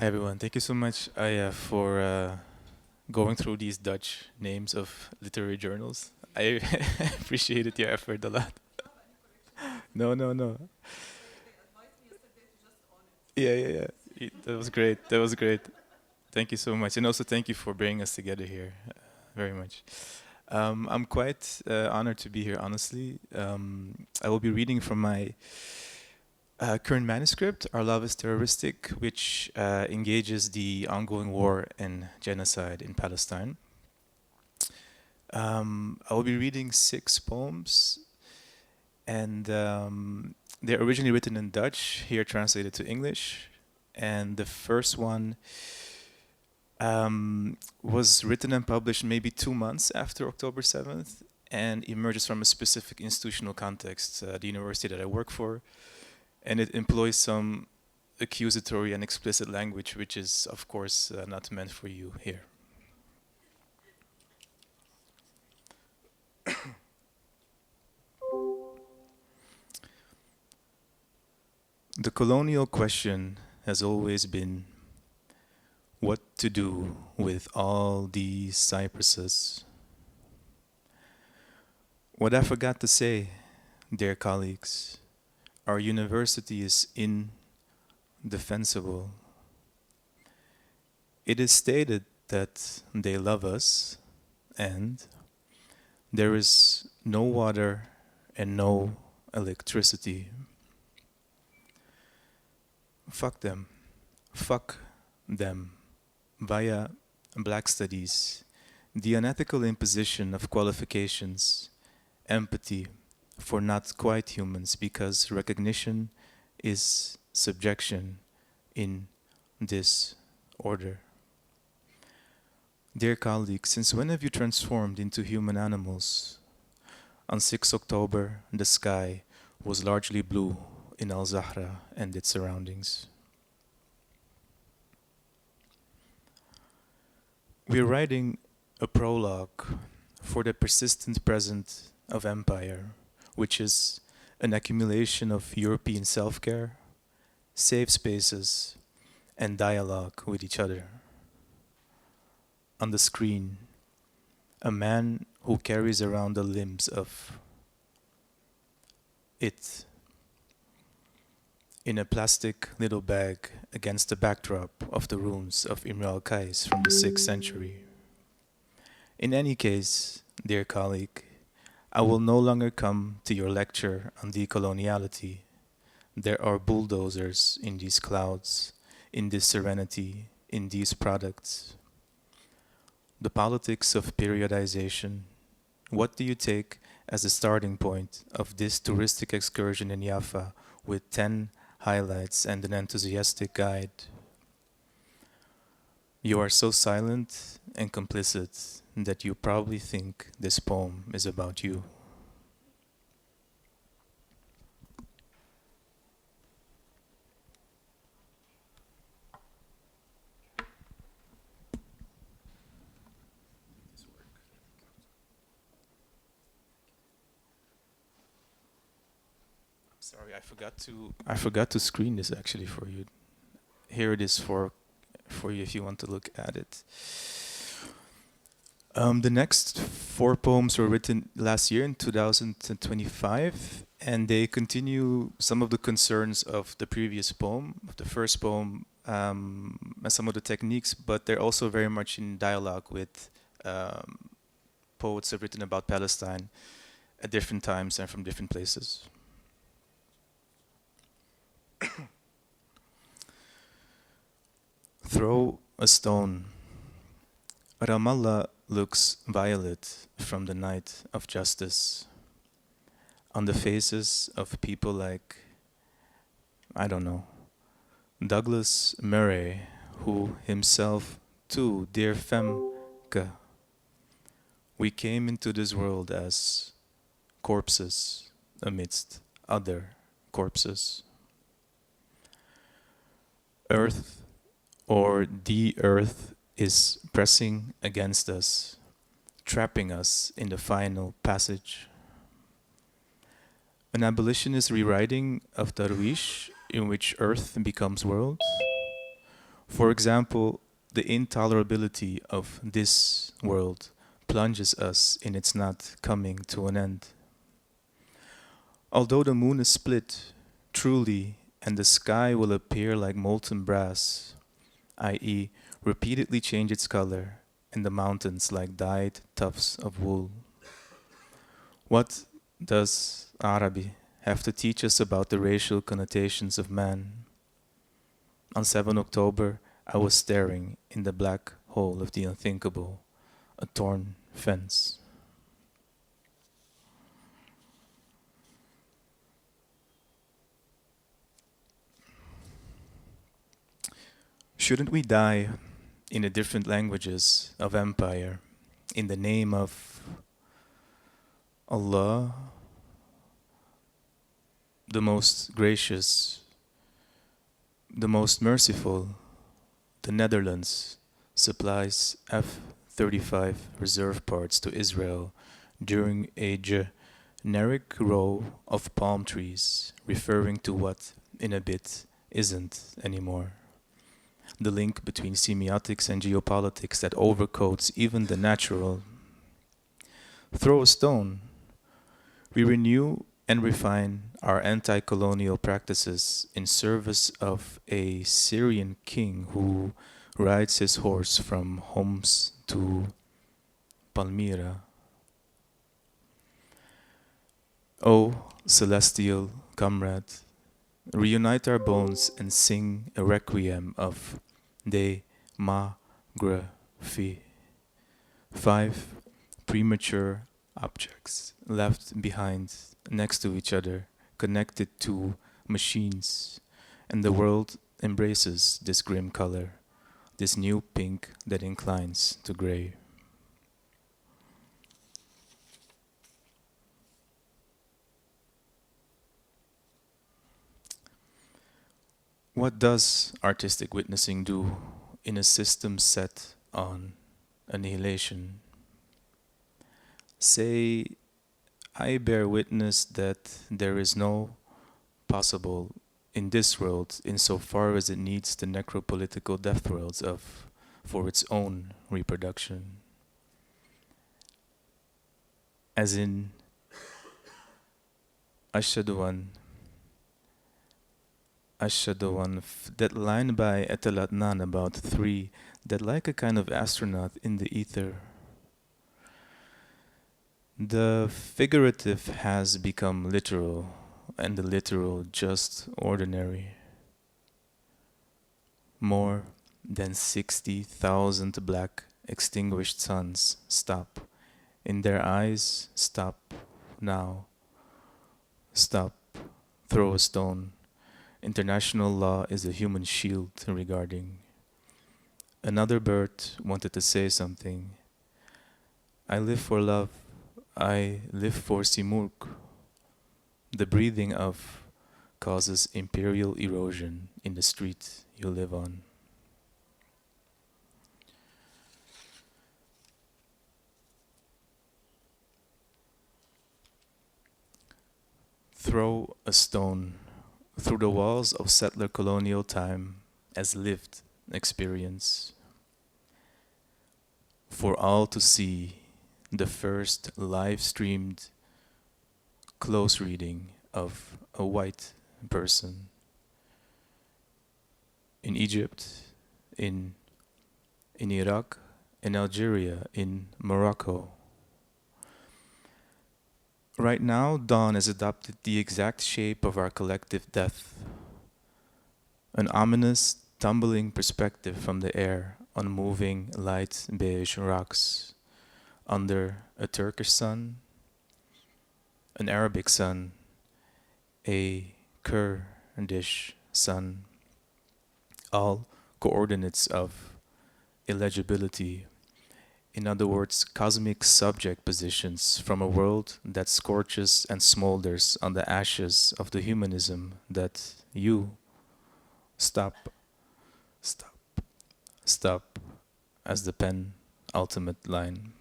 Hi everyone, thank you so much Aya for going through these Dutch names of literary journals. I appreciated your effort a lot. No, no, no. Yeah, yeah, yeah. That was great. That was great. Thank you so much, and also thank you for bringing us together here, very much. I'm quite honored to be here. Honestly, I will be reading from my current manuscript, Our Love is Terroristic, which engages the ongoing war and genocide in Palestine. I will be reading 6 poems, and they're originally written in Dutch, here translated to English. And the first one was written and published maybe 2 months after October 7th and emerges from a specific institutional context, the university that I work for. And it employs some accusatory and explicit language, which is, of course, not meant for you here. The colonial question has always been what to do with all these cypresses. What I forgot to say, dear colleagues, our university is indefensible. It is stated that they love us and there is no water and no electricity. Fuck them. Fuck them. Via Black Studies, the unethical imposition of qualifications, empathy for not quite humans because recognition is subjection in this order. Dear colleagues, since when have you transformed into human animals? On 6 October, the sky was largely blue in Al Zahra and its surroundings. We're writing a prologue for the persistent present of empire, which is an accumulation of European self-care, safe spaces, and dialogue with each other. On the screen, a man who carries around the limbs of it in a plastic little bag against the backdrop of the ruins of Imre al-Qais from the 6th century. In any case, dear colleague, I will no longer come to your lecture on decoloniality. There are bulldozers in these clouds, in this serenity, in these products. The politics of periodization. What do you take as the starting point of this touristic excursion in Jaffa with 10 highlights and an enthusiastic guide? You are so silent and complicit that you probably think this poem is about you. Sorry, I forgot to screen this actually for you. Here it is for you if you want to look at it. The next 4 poems were written last year in 2025, and they continue some of the concerns of the previous poem, of the first poem, and some of the techniques, but they're also very much in dialogue with poets who have written about Palestine at different times and from different places. Throw a stone. Ramallah looks violet from the night of justice on the faces of people like, I don't know, Douglas Murray, who himself too, dear Femke, we came into this world as corpses amidst other corpses. Earth or the earth is pressing against us, trapping us in the final passage. An abolitionist rewriting of Darwish in which earth becomes world. For example, the intolerability of this world plunges us in its not coming to an end. Although the moon is split, truly, and the sky will appear like molten brass, i.e., repeatedly change its color, and the mountains like dyed tufts of wool. What does Arabi have to teach us about the racial connotations of man? On 7 October, I was staring in the black hole of the unthinkable, a torn fence. Shouldn't we die in the different languages of empire in the name of Allah, the most gracious, the most merciful? The Netherlands supplies F-35 reserve parts to Israel during a generic row of palm trees, referring to what in a bit isn't anymore. The link between semiotics and geopolitics that overcoats even the natural. Throw a stone. We renew and refine our anti-colonial practices in service of a Syrian king who rides his horse from Homs to Palmyra. O celestial comrade, reunite our bones and sing a requiem of De Ma-gra-phi. 5 premature objects left behind next to each other, connected to machines, and the world embraces this grim color, this new pink that inclines to gray. What does artistic witnessing do in a system set on annihilation? Say, I bear witness that there is no possible in this world insofar as it needs the necropolitical death worlds of for its own reproduction. As in Ashhadu an, that line by Etel Adnan about 3, that like a kind of astronaut in the ether. The figurative has become literal, and the literal just ordinary. More than 60,000 black extinguished suns stop. In their eyes, stop now. Stop. Throw a stone. International law is a human shield regarding. Another bird wanted to say something. I live for love. I live for Simurg. The breathing of causes imperial erosion in the street you live on. Throw a stone through the walls of settler colonial time as lived experience. For all to see the first live-streamed close reading of a white person in Egypt, in Iraq, in Algeria, in Morocco. Right now, dawn has adopted the exact shape of our collective death. An ominous, tumbling perspective from the air on moving light beige rocks under a Turkish sun, an Arabic sun, a Kurdish sun, all coordinates of illegibility. In other words, cosmic subject positions from a world that scorches and smolders on the ashes of the humanism that you stop as the pen ultimate line.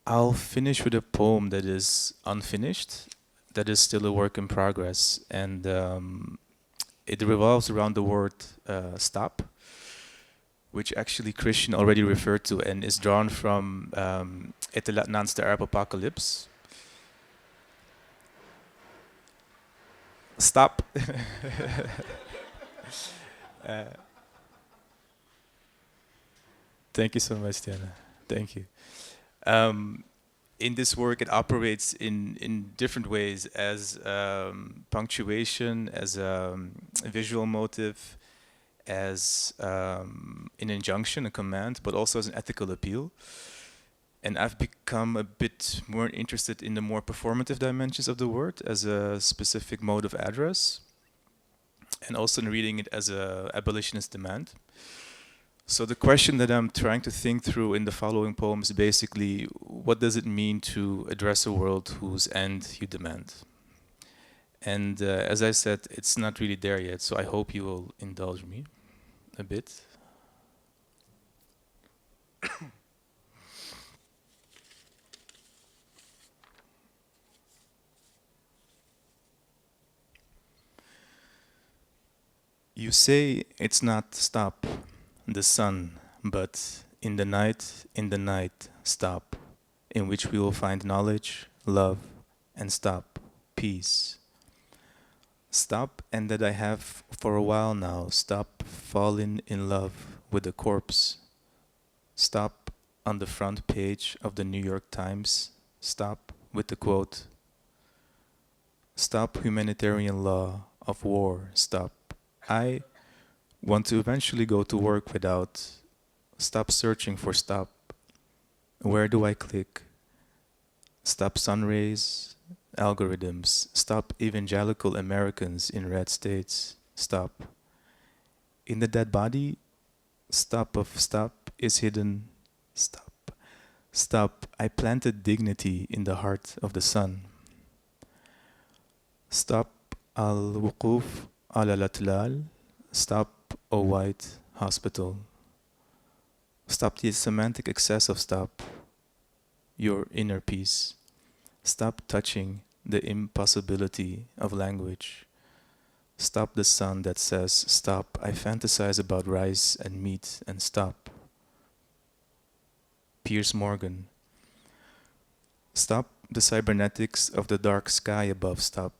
I'll finish with a poem that is unfinished, that is still a work in progress, and it revolves around the word stop, which actually Christian already referred to and is drawn from Het Laatste de Arab Apocalypse. Stop. Thank you so much, Diana. Thank you. In this work, it operates in different ways as punctuation, as a visual motive, as an injunction, a command, but also as an ethical appeal. And I've become a bit more interested in the more performative dimensions of the word as a specific mode of address, and also in reading it as a abolitionist demand. So the question that I'm trying to think through in the following poem is basically, what does it mean to address a world whose end you demand? And as I said, it's not really there yet, so I hope you will indulge me a bit. You say it's not stop, the sun, but in the night, stop, in which we will find knowledge, love, and stop, peace. Stop, and that I have for a while now, stop falling in love with the corpse. Stop on the front page of the New York Times, stop with the quote, stop humanitarian law of war, stop. I want to eventually go to work without. Stop searching for stop. Where do I click? Stop sun rays, algorithms. Stop evangelical Americans in red states. Stop. In the dead body, stop of stop is hidden. Stop. Stop. I planted dignity in the heart of the sun. Stop al-wuquf ala latlal. Stop, O white hospital. Stop the semantic excess of stop, your inner peace. Stop touching the impossibility of language. Stop the sun that says, stop, I fantasize about rice and meat and stop. Piers Morgan. Stop the cybernetics of the dark sky above, stop.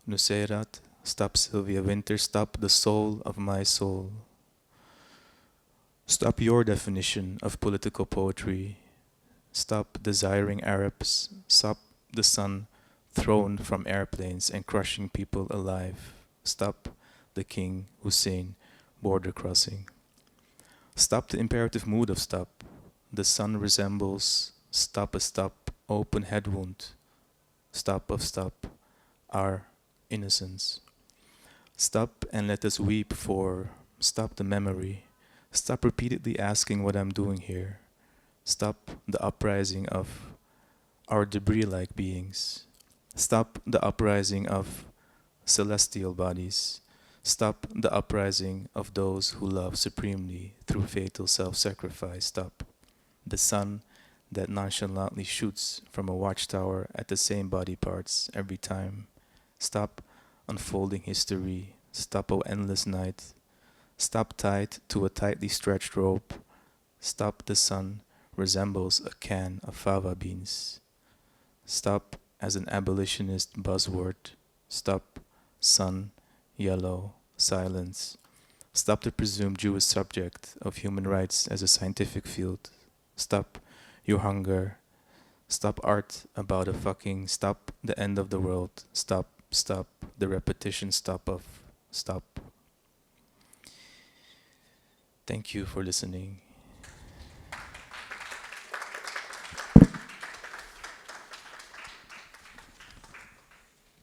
Nuseirat. Stop Sylvia Winter, stop the soul of my soul. Stop your definition of political poetry. Stop desiring Arabs. Stop the sun thrown from airplanes and crushing people alive. Stop the King Hussein border crossing. Stop the imperative mood of stop. The sun resembles stop a stop, open head wound. Stop of stop, our innocence. Stop and let us weep for, stop the memory. Stop repeatedly asking what I'm doing here. Stop the uprising of our debris-like beings. Stop the uprising of celestial bodies. Stop the uprising of those who love supremely through fatal self-sacrifice. Stop the sun that nonchalantly shoots from a watchtower at the same body parts every time. Stop unfolding history. Stop, O endless night. Stop tied to a tightly stretched rope. Stop the sun resembles a can of fava beans. Stop as an abolitionist buzzword. Stop sun, yellow, silence. Stop the presumed Jewish subject of human rights as a scientific field. Stop your hunger. Stop art about a fucking stop the end of the world. Stop the repetition stop of stop. Thank you for listening.